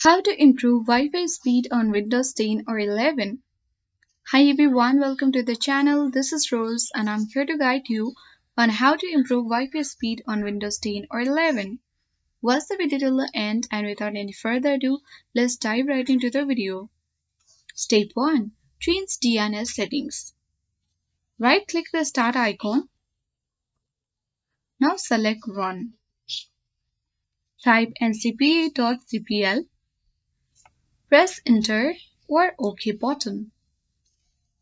How to improve Wi-Fi speed on Windows 10 or 11. Hi everyone, welcome to the channel. This is Rose and I'm here to guide you on how to improve Wi-Fi speed on Windows 10 or 11. Watch the video till the end and without any further ado, let's dive right into the video. Step 1. Change DNS settings. Right-click the start icon. Now select Run. Type ncpa.cpl. Press Enter or OK button.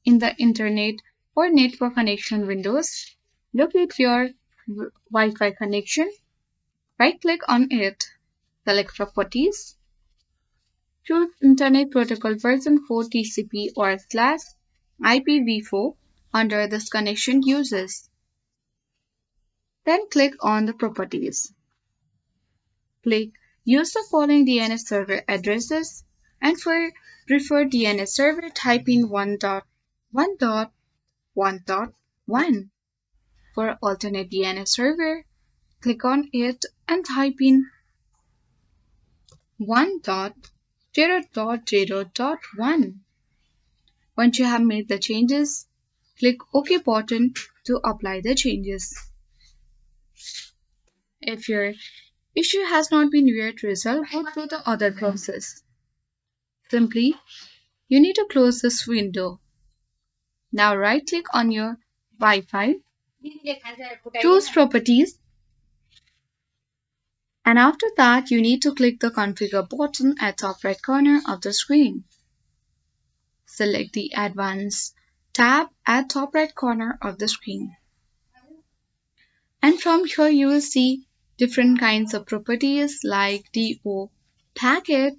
In the Internet or Network Connection windows, locate your Wi-Fi connection. Right-click on it. Select Properties. Choose Internet Protocol version 4 TCP or /IPv4 under this connection uses. Then click on the Properties. Click Use the following DNS server addresses, and for preferred DNS server, type in 1.1.1.1. For alternate DNS server, click on it and type in 1.0.0.1. Once you have made the changes, click OK button to apply the changes. If your issue has not been yet resolved, go through the other process. Simply, you need to close this window. Now right-click on your Wi-Fi, choose Properties, and after that you need to click the Configure button at top right corner of the screen. Select the Advanced tab at top right corner of the screen. And from here you will see different kinds of properties like DO, packet,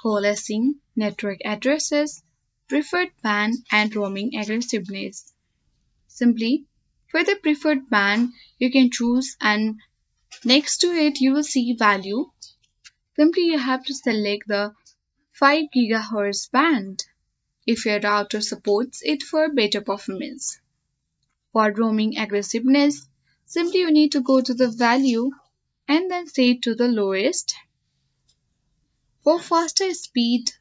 coalescing, network addresses, preferred band, and roaming aggressiveness. Simply, for the preferred band, you can choose, and next to it you will see value. Simply you have to select the 5 GHz band if your router supports it for better performance. For roaming aggressiveness, simply you need to go to the value and then set it to the lowest. For faster speed,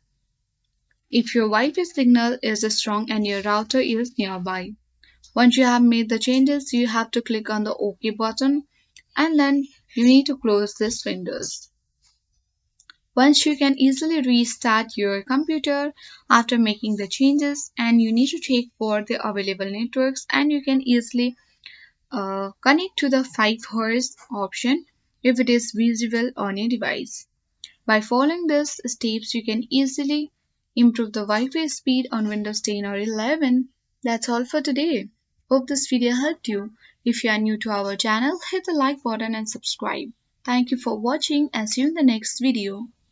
if your Wi-Fi signal is strong and your router is nearby. Once you have made the changes, you have to click on the OK button and then you need to close this windows. Once you can easily restart your computer after making the changes, and you need to check for the available networks, and you can easily connect to the 5 Hz option if it is visible on your device. By following these steps, you can easily improve the Wi-Fi speed on Windows 10 or 11. That's all for today. Hope this video helped you. If you are new to our channel, hit the like button and subscribe. Thank you for watching and see you in the next video.